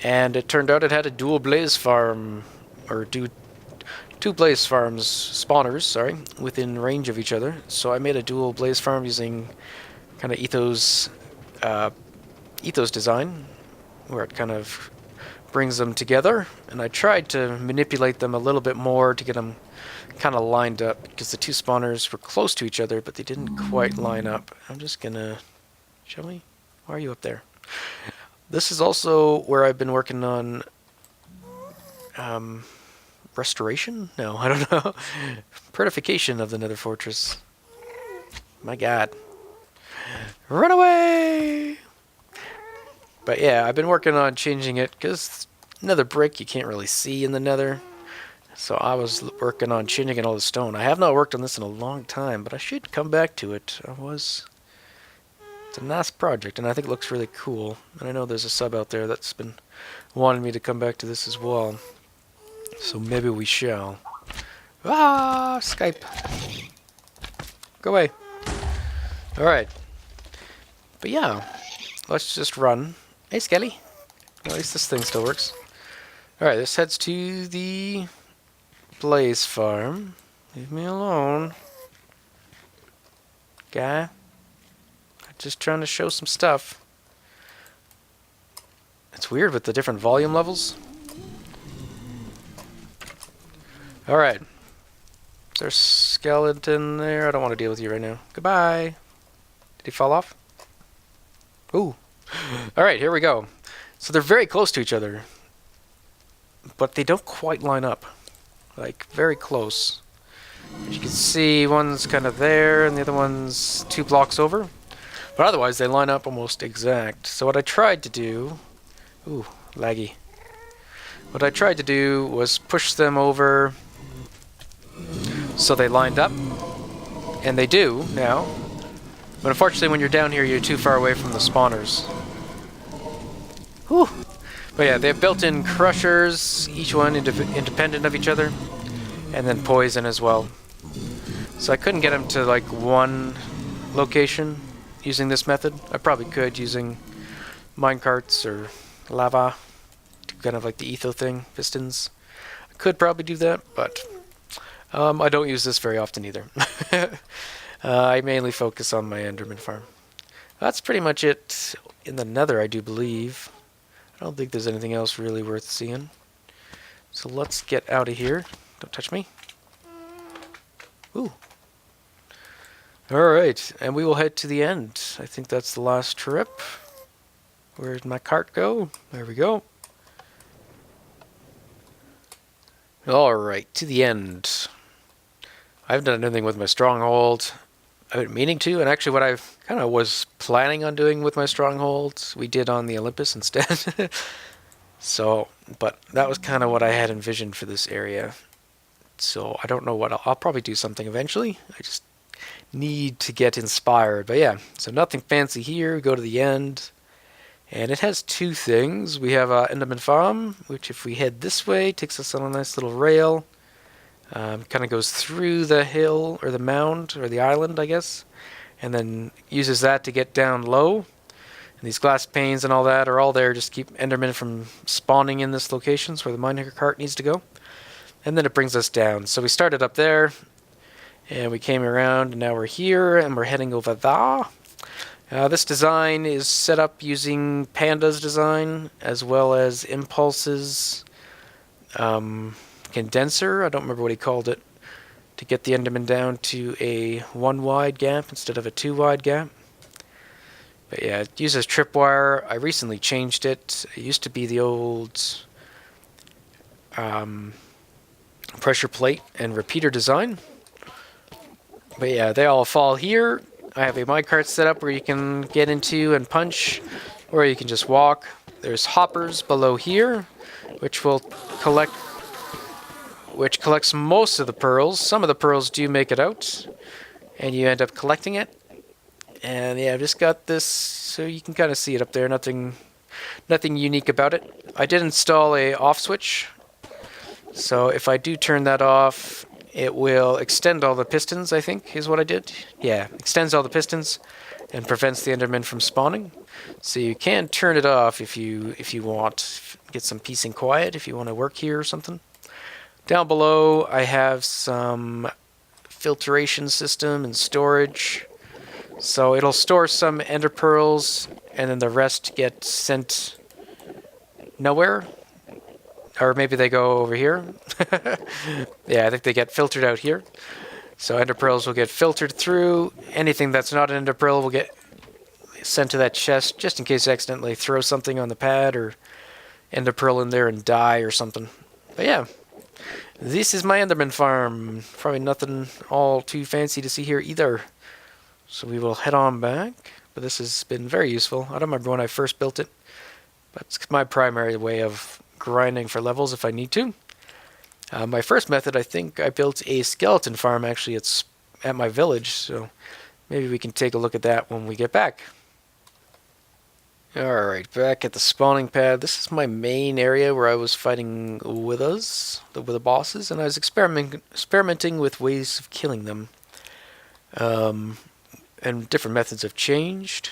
And it turned out it had a dual Blaze Farm, or two Blaze Farms, spawners, sorry, within range of each other. So I made a dual Blaze Farm using kind of Ethos design, where it kind of brings them together, and I tried to manipulate them a little bit more to get them kind of lined up, because the two spawners were close to each other, but they didn't quite line up. I'm just gonna, shall we? Why are you up there? This is also where I've been working on restoration? No, I don't know. Fortification of the Nether Fortress. My god. Run away! But yeah, I've been working on changing it, because nether brick you can't really see in the nether. So I was working on changing it all to stone. I have not worked on this in a long time, but I should come back to it. It's a nice project, and I think it looks really cool. And I know there's a sub out there that's been wanting me to come back to this as well. So maybe we shall. Ah, Skype. Go away. Alright. But yeah, let's just run. Hey, Skelly. Well, at least this thing still works. Alright, this heads to the Blaze Farm. Leave me alone. Guy. I'm just trying to show some stuff. It's weird with the different volume levels. Alright. Is there a skeleton there? I don't want to deal with you right now. Goodbye. Did he fall off? Ooh. Alright, here we go. So they're very close to each other, but they don't quite line up. Like, very close. As you can see, one's kind of there, and the other one's 2 blocks over. But otherwise, they line up almost exact. So what I tried to do... Ooh, laggy. What I tried to do was push them over so they lined up, and they do now. But unfortunately, when you're down here, you're too far away from the spawners. Whew. But yeah, they have built-in crushers, each one independent of each other, and then poison as well. So I couldn't get them to like one location using this method. I probably could using minecarts or lava, kind of like the etho thing, pistons. I could probably do that, but I don't use this very often either. I mainly focus on my Enderman farm. That's pretty much it in the Nether, I do believe. I don't think there's anything else really worth seeing. So let's get out of here. Don't touch me. Ooh. Alright, and we will head to the end. I think that's the last trip. Where did my cart go? There we go. Alright, to the end. I haven't done anything with my stronghold. I've been meaning to, and actually what I kind of was planning on doing with my strongholds, we did on the Olympus instead. So, but that was kind of what I had envisioned for this area. So I don't know what I'll probably do something eventually. I just need to get inspired. But yeah, so nothing fancy here. We go to the end. And it has two things. We have Enderman Farm, which if we head this way, takes us on a nice little rail. Kind of goes through the hill, or the mound, or the island, I guess. And then uses that to get down low. And these glass panes and all that are all there just to keep Endermen from spawning in this location, where the miner cart needs to go. And then it brings us down. So we started up there, and we came around, and now we're here, and we're heading over there. This design is set up using Panda's design, as well as Impulse's condenser, I don't remember what he called it, to get the Enderman down to a 1 wide gap instead of a 2 wide gap. But yeah, it uses tripwire. I recently changed it. It used to be the old pressure plate and repeater design. But yeah, they all fall here. I have a minecart set up where you can get into and punch, or you can just walk. There's hoppers below here, which collects most of the pearls. Some of the pearls do make it out, and you end up collecting it. And yeah, I've just got this, so you can kind of see it up there. Nothing unique about it. I did install a off switch, so if I do turn that off, it will extend all the pistons, I think, is what I did. Yeah, extends all the pistons and prevents the Enderman from spawning. So you can turn it off if you want. Get some peace and quiet if you want to work here or something. Down below, I have some filtration system and storage. So it'll store some ender pearls, and then the rest get sent nowhere. Or maybe they go over here. Yeah, I think they get filtered out here. So ender pearls will get filtered through. Anything that's not an ender pearl will get sent to that chest, just in case I accidentally throw something on the pad or ender pearl in there and die or something. But yeah, this is my Enderman farm. Probably nothing all too fancy to see here either. So we will head on back. But this has been very useful. I don't remember when I first built it, but it's my primary way of grinding for levels if I need to. My first method, I think I built a skeleton farm actually at my village, so maybe we can take a look at that when we get back. Alright, back at the spawning pad. This is my main area where I was fighting with the bosses, and I was experimenting with ways of killing them. And different methods have changed.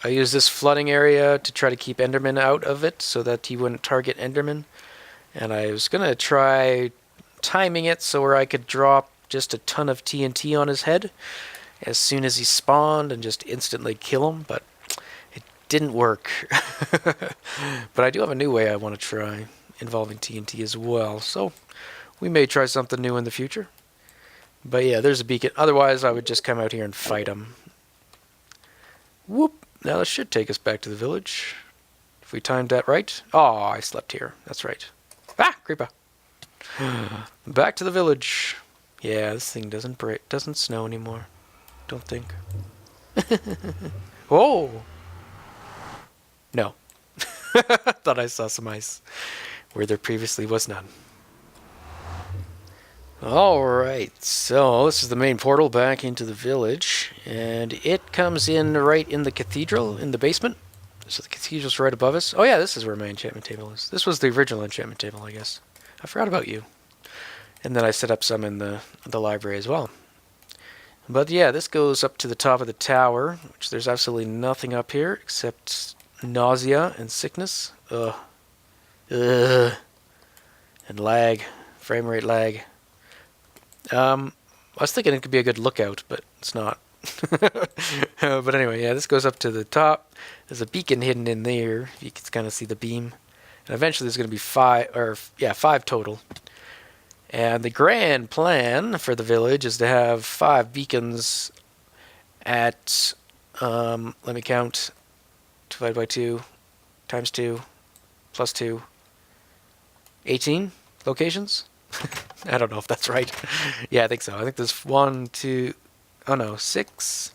I used this flooding area to try to keep Enderman out of it so that he wouldn't target Enderman. And I was going to try timing it so where I could drop just a ton of TNT on his head as soon as he spawned and just instantly kill him, but it didn't work. But I do have a new way I want to try involving TNT as well, so we may try something new in the future. But yeah, there's a beacon. Otherwise, I would just come out here and fight him. Whoop! Now this should take us back to the village. If we timed that right. Oh, I slept here. That's right. Ah, creeper. Back to the village. Yeah, this thing doesn't snow anymore. Don't think. Oh! No. Thought I saw some ice. where there previously was none. Alright, so this is the main portal back into the village, and it comes in right in the cathedral, in the basement. So the cathedral's right above us. Oh yeah, this is where my enchantment table is. This was the original enchantment table, I guess. I forgot about you. And then I set up some in the library as well. But yeah, this goes up to the top of the tower, which there's absolutely nothing up here except nausea and sickness. Ugh. Ugh. And lag. Frame rate lag. I was thinking it could be a good lookout, but it's not. But anyway, yeah, this goes up to the top. There's a beacon hidden in there. You can kind of see the beam. And eventually there's going to be five total. And the grand plan for the village is to have 5 beacons at, let me count, divided by 2, times 2, plus 2, 18 locations? I don't know if that's right. Yeah, I think so. I think there's 6,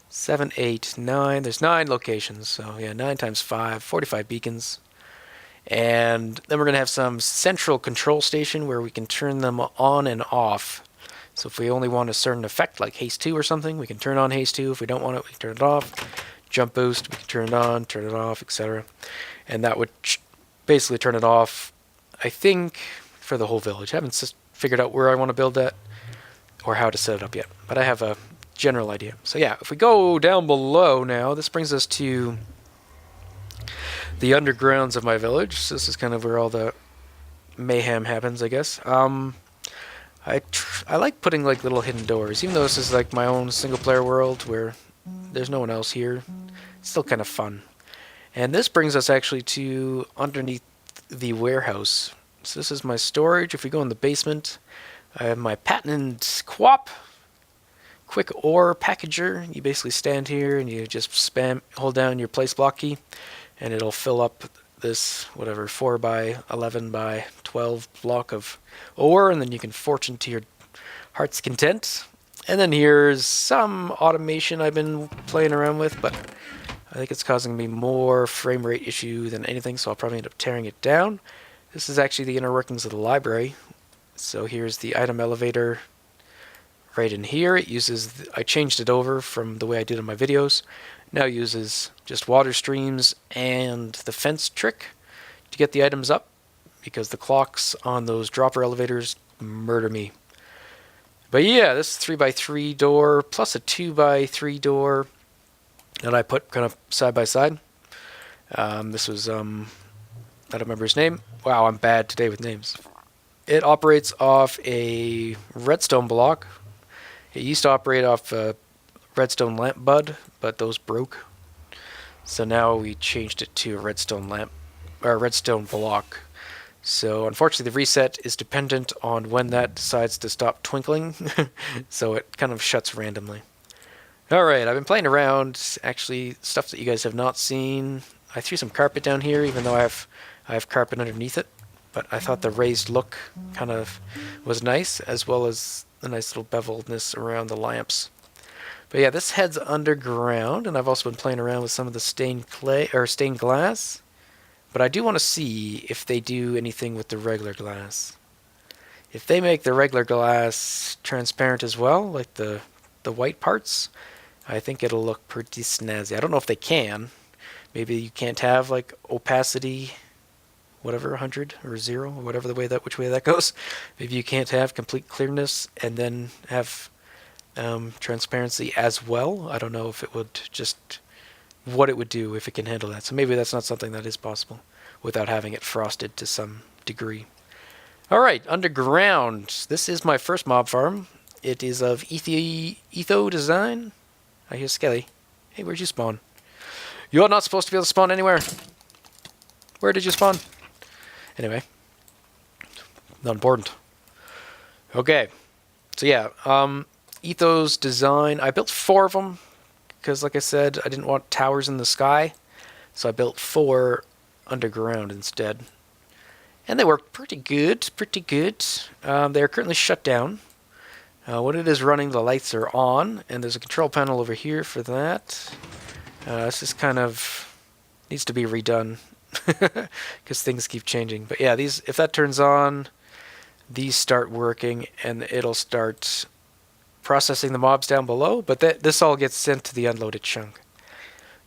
7, 8, 9. There's 9 locations. So yeah, 9 times 5, 45 beacons. And then we're going to have some central control station where we can turn them on and off. So if we only want a certain effect, like haste 2 or something, we can turn on haste 2. If we don't want it, we can turn it off. Jump boost, we can turn it on, turn it off, etc. And that would basically turn it off, I think, for the whole village. I haven't figured out where I want to build that or how to set it up yet, but I have a general idea. So yeah, if we go down below now, this brings us to the undergrounds of my village. So this is kind of where all the mayhem happens, I guess. I like putting like little hidden doors, even though this is like my own single-player world where there's no one else here. It's still kind of fun. And this brings us actually to underneath the warehouse. So this is my storage. If we go in the basement, I have my patented quick ore packager. You basically stand here and you just hold down your place block key, and it'll fill up this, whatever, 4 by 11 by 12 block of ore, and then you can fortune to your heart's content. And then here's some automation I've been playing around with, but I think it's causing me more frame rate issue than anything, so I'll probably end up tearing it down. This is actually the inner workings of the library. So here's the item elevator right in here. It uses, I changed it over from the way I did in my videos. Now it uses just water streams and the fence trick to get the items up, because the clocks on those dropper elevators murder me. But yeah, this 3x3 door plus a 2x3 door that I put kind of side by side. This was, I don't remember his name. Wow, I'm bad today with names. It operates off a redstone block. It used to operate off a redstone lamp bud, but those broke. So now we changed it to a redstone block. So unfortunately the reset is dependent on when that decides to stop twinkling. So it kind of shuts randomly. Alright, I've been playing around, actually, stuff that you guys have not seen. I threw some carpet down here, even though I have carpet underneath it. But I thought the raised look kind of was nice, as well as the nice little beveledness around the lamps. But yeah, this heads underground, and I've also been playing around with some of the stained glass. But I do want to see if they do anything with the regular glass. If they make the regular glass transparent as well, like the white parts, I think it'll look pretty snazzy. I don't know if they can. Maybe you can't have like opacity, whatever, 100 or 0, or whatever which way that goes. Maybe you can't have complete clearness and then have transparency as well. I don't know if it would what it would do if it can handle that. So maybe that's not something that is possible without having it frosted to some degree. Alright, underground. This is my first mob farm. It is of Etho design. I hear Skelly. Hey, where'd you spawn? You're not supposed to be able to spawn anywhere. Where did you spawn? Anyway. Not important. Okay. So yeah, Etho's design. I built 4 of them because, like I said, I didn't want towers in the sky. So I built 4 underground instead. And they work pretty good, They're currently shut down. When it is running, the lights are on, and there's a control panel over here for that. This is kind of needs to be redone. because things keep changing. But yeah, these, if that turns on, these start working and it'll start processing the mobs down below, but this all gets sent to the unloaded chunk.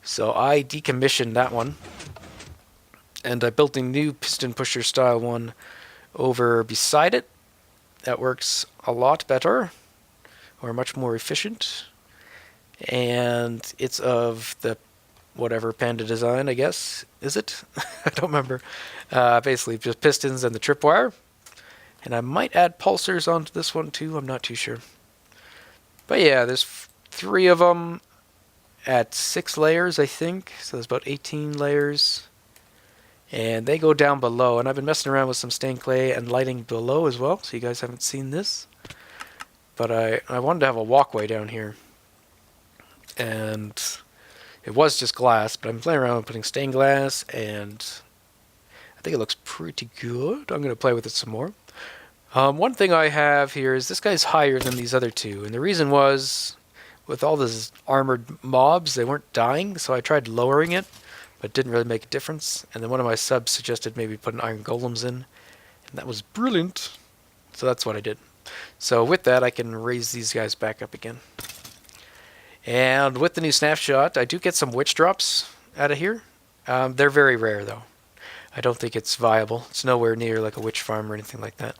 So I decommissioned that one, and I built a new piston pusher style one over beside it. That works a lot better, or much more efficient, and it's of the whatever Panda design, I guess. Is it? I don't remember. Basically just pistons and the tripwire. And I might add pulsars onto this one too, I'm not too sure. But yeah, there's 3 of them at 6 layers, I think. So there's about 18 layers. And they go down below. And I've been messing around with some stained clay and lighting below as well, so you guys haven't seen this. But I wanted to have a walkway down here. And it was just glass, but I'm playing around with putting stained glass, and I think it looks pretty good. I'm going to play with it some more. One thing I have here is this guy's higher than these other 2, and the reason was, with all these armored mobs, they weren't dying, so I tried lowering it, but it didn't really make a difference. And then one of my subs suggested maybe putting iron golems in, and that was brilliant. So that's what I did. So with that, I can raise these guys back up again. And with the new snapshot, I do get some witch drops out of here. They're very rare, though. I don't think it's viable. It's nowhere near like a witch farm or anything like that.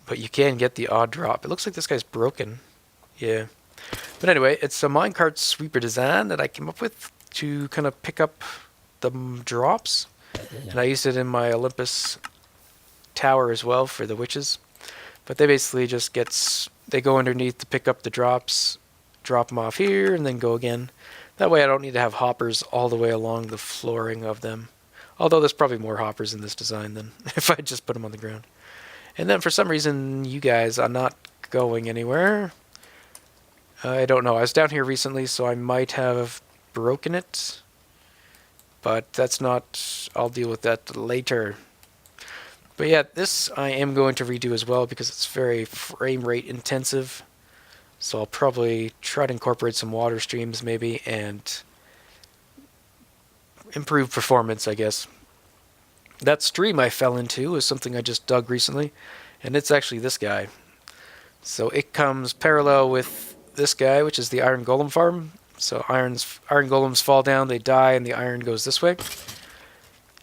But you can get the odd drop. It looks like this guy's broken. Yeah. But anyway, it's a minecart sweeper design that I came up with to kind of pick up the drops. And I used it in my Olympus tower as well for the witches. But they basically just they go underneath to pick up the drops, drop them off here, and then go again. That way I don't need to have hoppers all the way along the flooring of them. Although there's probably more hoppers in this design than if I just put them on the ground. And then for some reason, you guys are not going anywhere. I don't know. I was down here recently, so I might have broken it. But that's not... I'll deal with that later. But yeah, this I am going to redo as well because it's very frame rate intensive. So I'll probably try to incorporate some water streams maybe and improve performance, I guess. That stream I fell into is something I just dug recently, and it's actually this guy. So it comes parallel with this guy, which is the iron golem farm. So iron golems fall down, they die, and the iron goes this way.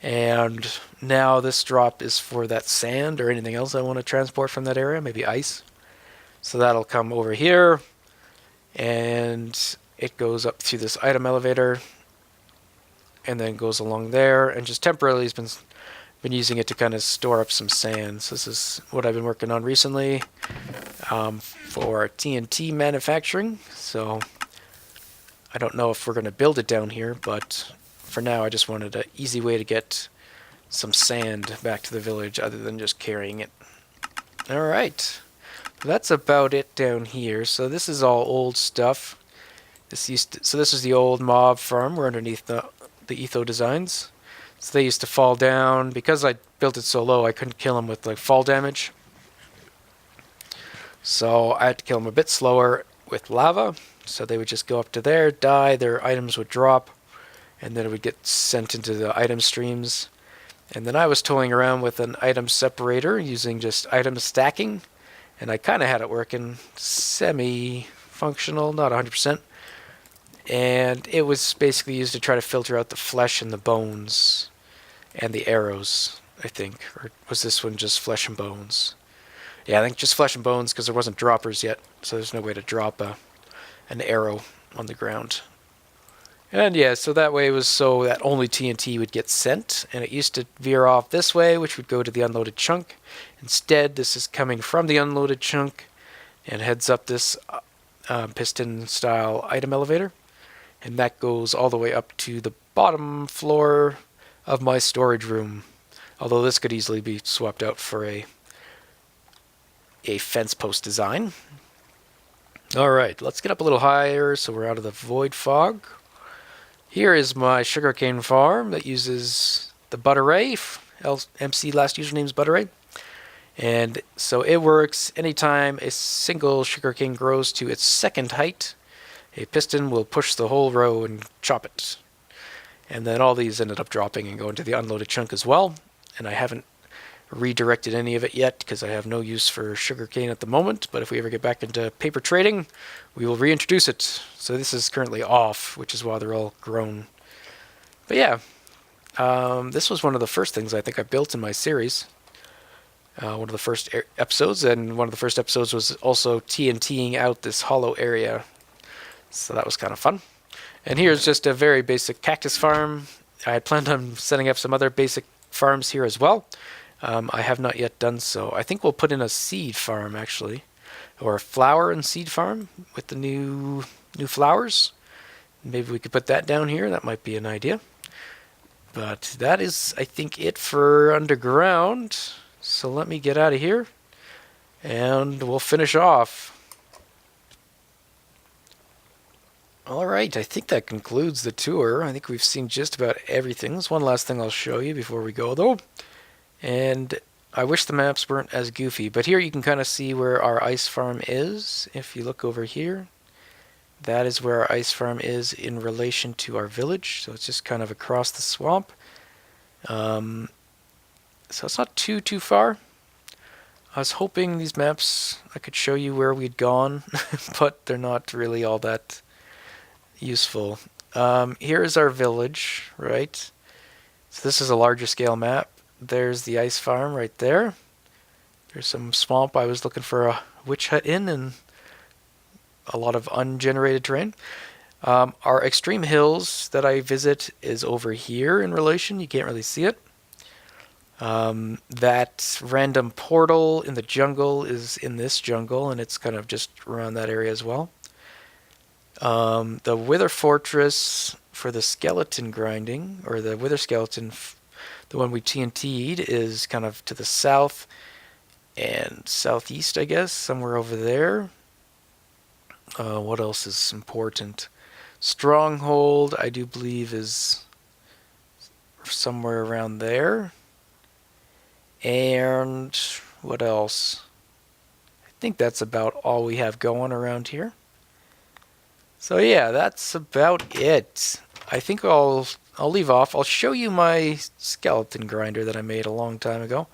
And now this drop is for that sand or anything else I want to transport from that area, maybe ice. So that'll come over here, and it goes up to this item elevator, and then goes along there, and just temporarily has been using it to kind of store up some sand. So this is what I've been working on recently for TNT manufacturing. So I don't know if we're going to build it down here, but for now I just wanted an easy way to get some sand back to the village other than just carrying it. Alright, that's about it down here. So this is all old stuff. So this is the old mob farm. We're underneath the Etho designs. So they used to fall down. Because I built it so low, I couldn't kill them with like fall damage. So I had to kill them a bit slower with lava. So they would just go up to there, die, their items would drop, and then it would get sent into the item streams. And then I was toying around with an item separator using just item stacking. And I kind of had it working semi-functional, not 100%. And it was basically used to try to filter out the flesh and the bones and the arrows, I think. Or was this one just flesh and bones? Yeah, I think just flesh and bones because there wasn't droppers yet. So there's no way to drop an arrow on the ground. And yeah, so that way it was so that only TNT would get sent. And it used to veer off this way, which would go to the unloaded chunk. Instead, this is coming from the unloaded chunk and heads up this piston-style item elevator. And that goes all the way up to the bottom floor of my storage room. Although this could easily be swapped out for a fence post design. Alright, let's get up a little higher so we're out of the void fog. Here is my sugarcane farm that uses the Butteray. MC last username's Butteray. And so it works anytime a single sugarcane grows to its second height. A piston will push the whole row and chop it. And then all these ended up dropping and going to the unloaded chunk as well. And I haven't redirected any of it yet because I have no use for sugarcane at the moment. But if we ever get back into paper trading, we will reintroduce it. So this is currently off, which is why they're all grown. But yeah, this was one of the first things I think I built in my series. One of the first episodes, and one of the first episodes was also TNTing out this hollow area. So that was kind of fun. And here's just a very basic cactus farm. I had planned on setting up some other basic farms here as well. I have not yet done so. I think we'll put in a seed farm, actually. Or a flower and seed farm with the new flowers. Maybe we could put that down here. That might be an idea. But that is, I think, it for underground. So let me get out of here. And we'll finish off. Alright, I think that concludes the tour. I think we've seen just about everything. There's one last thing I'll show you before we go, though. And I wish the maps weren't as goofy, but here you can kind of see where our ice farm is. If you look over here, that is where our ice farm is in relation to our village. So it's just kind of across the swamp. So it's not too far. I was hoping these maps I could show you where we'd gone, but they're not really all that useful. Here is our village, right? So this is a larger scale map. There's the ice farm right there. There's some swamp I was looking for a witch hut in, and a lot of ungenerated terrain. Our extreme hills that I visit is over here in relation. You can't really see it. That random portal in the jungle is in this jungle, and it's kind of just around that area as well. The Wither Fortress for the skeleton grinding, or the Wither Skeleton, the one we TNT'd, is kind of to the south and southeast, I guess, somewhere over there. What else is important? Stronghold, I do believe, is somewhere around there. And what else? I think that's about all we have going around here. So yeah, that's about it. I think I'll leave off. I'll show you my skeleton grinder that I made a long time ago.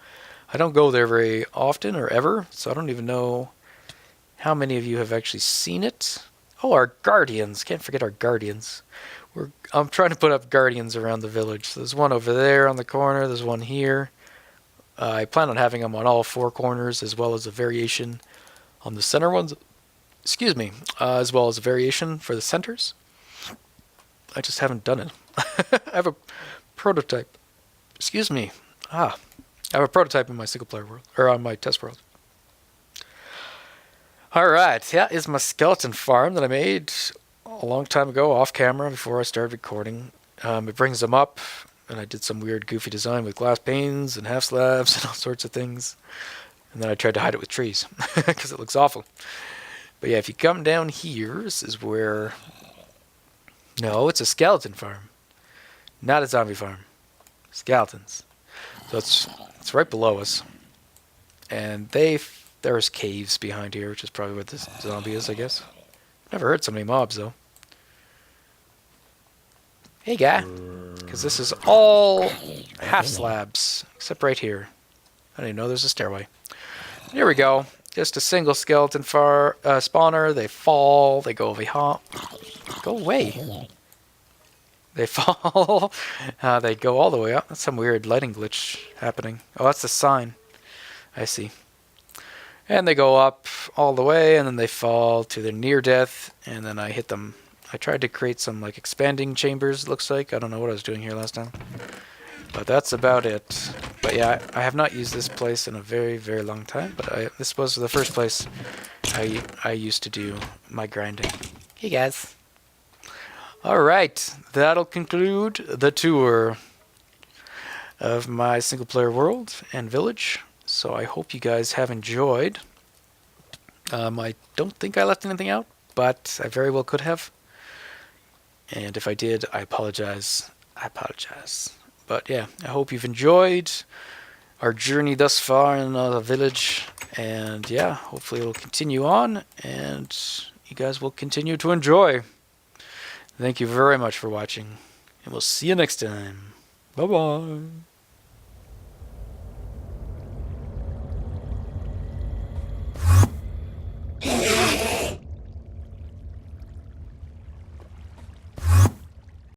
I don't go there very often or ever, so I don't even know how many of you have actually seen it. Oh, our guardians. Can't forget our guardians. I'm trying to put up guardians around the village. So there's one over there on the corner. There's one here. I plan on having them on all four corners, as well as a variation on the center ones. Excuse me. As well as a variation for the centers. I just haven't done it. I have a prototype. Excuse me. I have a prototype in my single player world, or on my test world. Alright, that is my skeleton farm that I made a long time ago off camera before I started recording. It brings them up, and I did some weird goofy design with glass panes and half slabs and all sorts of things. And then I tried to hide it with trees because it looks awful. But yeah, if you come down here, this is where... No, it's a skeleton farm. Not a zombie farm. Skeletons. So it's right below us. And there's caves behind here, which is probably where this zombie is, I guess. Never heard so many mobs, though. Hey, guy. Because this is all half slabs, except right here. I didn't even know there's a stairway. Here we go. Just a single skeleton spawner. They fall. They go over here. Go away. They fall. They go all the way up. That's some weird lighting glitch happening. Oh, that's the sign. I see. And they go up all the way, and then they fall to their near death, and then I hit them. I tried to create some like expanding chambers, it looks like. I don't know what I was doing here last time. But that's about it. But yeah, I have not used this place in a very, very long time. But this was the first place I used to do my grinding. Hey guys. Alright, that'll conclude the tour of my single player world and village. So I hope you guys have enjoyed. I don't think I left anything out, but I very well could have. And if I did, I apologize. I apologize. But yeah, I hope you've enjoyed our journey thus far in the village. And yeah, hopefully it'll continue on, and you guys will continue to enjoy. Thank you very much for watching. And we'll see you next time. Bye-bye.